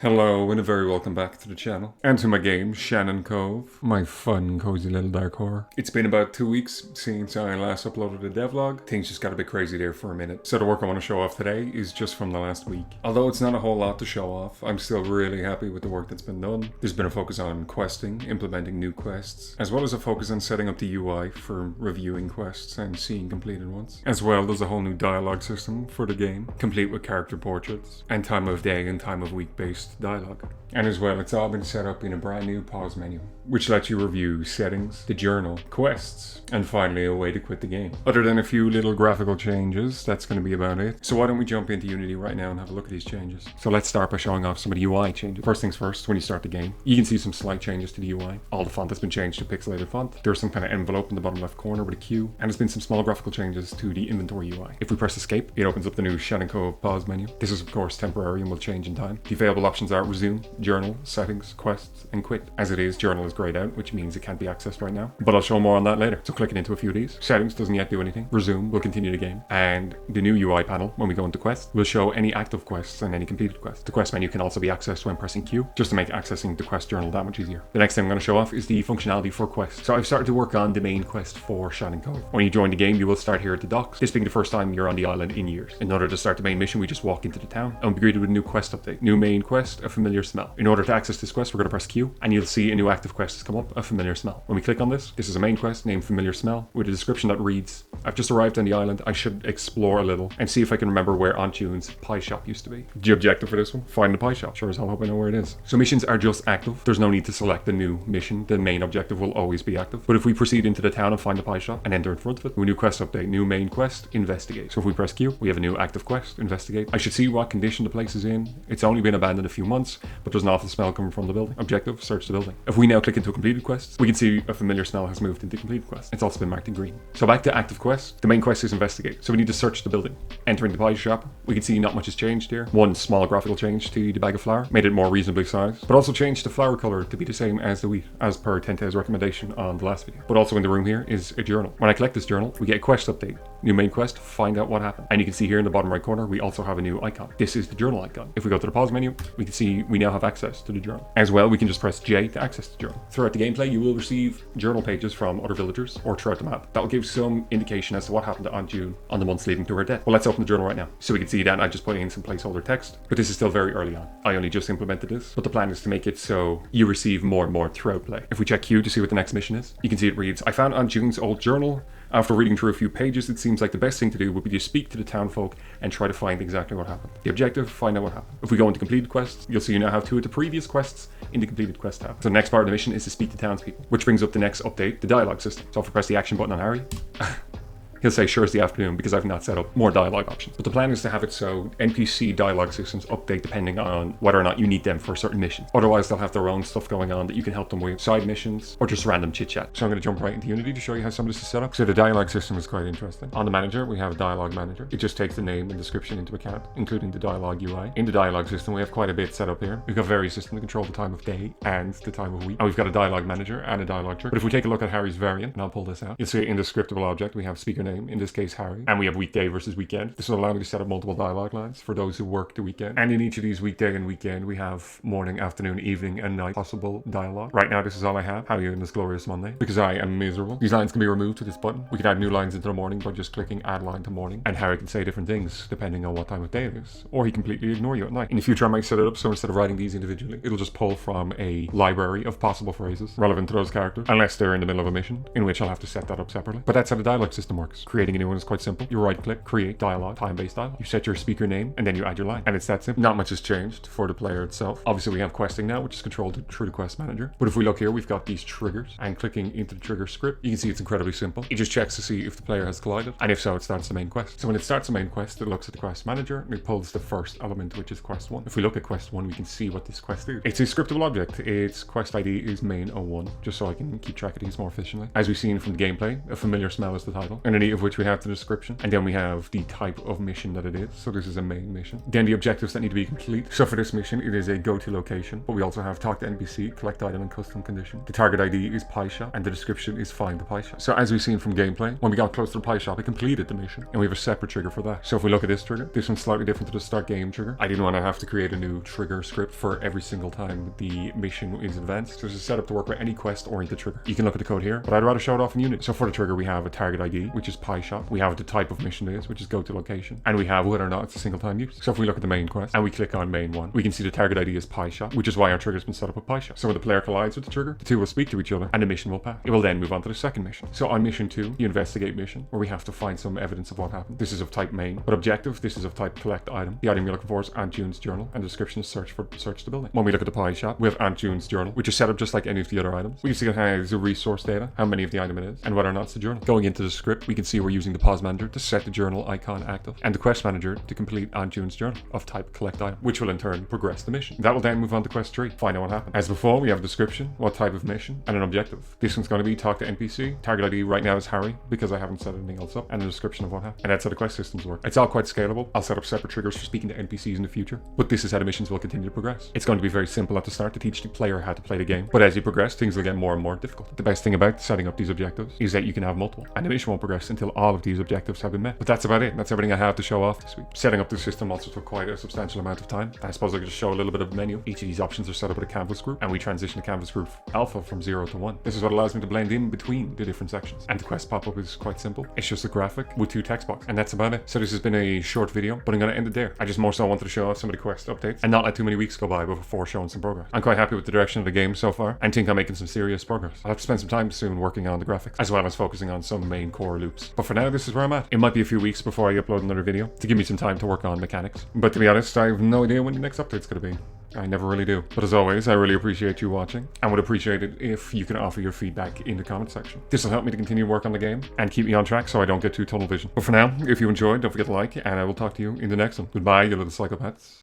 Hello and a very welcome back to the channel and to my game Shannon Cove, my fun cozy little dark horror. It's been about 2 weeks since I last uploaded a devlog. Things just got a bit crazy there for a minute. So the work I want to show off today is just from the last week. Although it's not a whole lot to show off, I'm still really happy with the work that's been done. There's been a focus on questing, implementing new quests, as well as a focus on setting up the UI for reviewing quests and seeing completed ones. As well, there's a whole new dialogue system for the game, complete with character portraits and time of day and time of week based dialogue. And as well, it's all been set up in a brand new pause menu, which lets you review settings, the journal, quests, and finally a way to quit the game. Other than a few little graphical changes, that's going to be about it. So why don't we jump into Unity right now and have a look at these changes. So let's start by showing off some of the UI changes. First things first, when you start the game, you can see some slight changes to the UI. All the font has been changed to pixelated font. There's some kind of envelope in the bottom left corner with a Q, and there's been some small graphical changes to the inventory UI. If we press escape, it opens up the new Shannon Cove pause menu. This is of course temporary and will change in time. The available options are resume, journal, settings, quests, and quit. As it is, journal is grayed out, which means it can't be accessed right now, but I'll show more on that later. So clicking into a few of these. Settings doesn't yet do anything. Resume will continue the game, and the new UI panel, when we go into quest, will show any active quests and any completed quests. The quest menu can also be accessed when pressing Q, just to make accessing the quest journal that much easier. The next thing I'm going to show off is the functionality for quests. So I've started to work on the main quest for Shannon Cove. When you join the game, you will start here at the docks, this being the first time you're on the island in years. In order to start the main mission, we just walk into the town and we'll be greeted with a new quest update. New main quest, a familiar smell. In order to access this quest, we're going to press Q, and you'll see a new active quest has come up, a familiar smell. When we click on this is a main quest named Familiar Smell with a description that reads, I've just arrived on the island, I should explore a little and see if I can remember where Aunt June's pie shop used to be. The objective for this one, find the pie shop. Sure as hell hope I know where it is. So missions are just active. There's no need to select the new mission. The main objective will always be active. But if we proceed into the town and find the pie shop and enter in front of it, a new quest update, new main quest, investigate. So if we press Q, we have a new active quest, investigate. I should see what condition the place is in. It's only been abandoned a few months, but there's an awful smell coming from the building. Objective, search the building. If we now click into a completed quest, we can see a familiar smell has moved into completed quest. It's also been marked in green. So back to active quest. The main quest is investigate. So we need to search the building. Entering the pie shop, we can see not much has changed here. One small graphical change to the bag of flour, made it more reasonably sized, but also changed the flour color to be the same as the wheat, as per Tente's recommendation on the last video. But also in the room here is a journal. When I collect this journal, we get a quest update. New main quest, find out what happened. And you can see here in the bottom right corner, we also have a new icon. This is the journal icon. If we go to the pause menu, we can see we now have access to the journal. As well, we can just press J to access the journal. Throughout the gameplay, you will receive journal pages from other villagers or throughout the map. That will give some indication as to what happened to Aunt June on the months leading to her death. Well, let's open the journal right now. So we can see that I just put in some placeholder text, but this is still very early on. I only just implemented this, but the plan is to make it so you receive more and more throughout play. If we check Q to see what the next mission is, you can see it reads, I found Aunt June's old journal. After reading through a few pages, it seems like the best thing to do would be to speak to the townfolk and try to find exactly what happened. The objective, find out what happened. If we go into completed quests, you'll see you now have 2 of the previous quests in the completed quest tab. So the next part of the mission is to speak to townspeople, which brings up the next update, the dialogue system. So if we press the action button on Harry, he'll say, sure as the afternoon, because I've not set up more dialogue options. But the plan is to have it so NPC dialogue systems update depending on whether or not you need them for certain missions. Otherwise, they'll have their own stuff going on that you can help them with, side missions, or just random chit chat. So I'm going to jump right into Unity to show you how some of this is set up. So the dialogue system is quite interesting. On the manager, we have a dialogue manager. It just takes the name and description into account, including the dialogue UI. In the dialogue system, we have quite a bit set up here. We've got various systems to control the time of day and the time of week. And we've got a dialogue manager and a dialogue trigger. But if we take a look at Harry's variant, and I'll pull this out, you'll see in the scriptable object, we have speaker name, in this case, Harry. And we have weekday versus weekend. This will allow me to set up multiple dialogue lines for those who work the weekend. And in each of these weekday and weekend, we have morning, afternoon, evening, and night possible dialogue. Right now, this is all I have. How are you in this glorious Monday? Because I am miserable. These lines can be removed with this button. We can add new lines into the morning by just clicking add line to morning. And Harry can say different things depending on what time of day it is. Or he completely ignore you at night. In the future, I might set it up so instead of writing these individually, it'll just pull from a library of possible phrases relevant to those characters, unless they're in the middle of a mission, in which I'll have to set that up separately. But that's how the dialogue system works. Creating a new one is quite simple. You right click, create dialogue, time-based dialogue. You set your speaker name and then you add your line. And it's that simple. Not much has changed for the player itself. Obviously we have questing now, which is controlled through the quest manager. But if we look here, we've got these triggers, and clicking into the trigger script, you can see it's incredibly simple. It just checks to see if the player has collided, and if so, it starts the main quest. So when it starts the main quest, it looks at the quest manager and it pulls the first element, which is quest 1. If we look at quest 1, we can see what this quest is. It's a scriptable object. Its quest ID is main 01, just so I can keep track of these more efficiently. As we've seen from the gameplay, a familiar smell is the title. Underneath key of which we have the description, and then we have the type of mission that it is. So this is a main mission. Then the objectives that need to be complete. So for this mission, it is a go-to location, but we also have talk to NPC, collect item, and custom condition. The target ID is pie shop, and the description is find the pie shop. So as we've seen from gameplay, when we got close to the pie shop, it completed the mission, and we have a separate trigger for that. So if we look at this trigger, this one's slightly different to the start game trigger. I didn't want to have to create a new trigger script for every single time the mission is advanced. So there's a setup to work with any quest-oriented trigger. You can look at the code here, but I'd rather show it off in Unity. So for the trigger, we have a target ID, which is pie shop. We have the type of mission it is, which is go to location, and we have whether or not it's a single time use. So if we look at the main quest and we click on main one, we can see the target ID is pie shop, which is why our trigger's been set up with pie shop. So when the player collides with the trigger, the two will speak to each other and the mission will pass. It will then move on to the second mission. So on mission 2, the investigate mission, where we have to find some evidence of what happened. This is of type main, but objective, this is of type collect item. The item you're looking for is Aunt June's journal, and the description is search the building. When we look at the pie shop, we have Aunt June's journal, which is set up just like any of the other items. We can see it has the resource data, how many of the item it is, and whether or not it's the journal. Going into the script, we can see we're using the pause manager to set the journal icon active, and the quest manager to complete Aunt June's journal of type collect item, which will in turn progress the mission. That will then move on to quest 3, find out what happened. As before, we have a description, what type of mission, and an objective. This one's going to be talk to NPC. Target ID right now is Harry, because I haven't set anything else up, and a description of what happened. And that's how the quest systems work. It's all quite scalable. I'll set up separate triggers for speaking to NPCs in the future, but this is how the missions will continue to progress. It's going to be very simple at the start to teach the player how to play the game, but as you progress, things will get more and more difficult. The best thing about setting up these objectives is that you can have multiple, and the mission won't progress until all of these objectives have been met. But that's about it. That's everything I have to show off this week. Setting up the system also took quite a substantial amount of time. I suppose I could just show a little bit of the menu. Each of these options are set up with a canvas group, and we transition the canvas group alpha from 0 to 1. This is what allows me to blend in between the different sections. And the quest pop-up is quite simple. It's just a graphic with 2 text boxes, and that's about it. So this has been a short video, but I'm going to end it there. I just more so wanted to show off some of the quest updates and not let too many weeks go by before showing some progress. I'm quite happy with the direction of the game so far, and think I'm making some serious progress. I'll have to spend some time soon working on the graphics, as well as focusing on some main core loops. But for now, this is where I'm at. It might be a few weeks before I upload another video to give me some time to work on mechanics. But to be honest, I have no idea when the next update's going to be. I never really do. But as always, I really appreciate you watching, and would appreciate it if you can offer your feedback in the comment section. This will help me to continue work on the game and keep me on track so I don't get too tunnel vision. But for now, if you enjoyed, don't forget to like, and I will talk to you in the next one. Goodbye, you little psychopaths.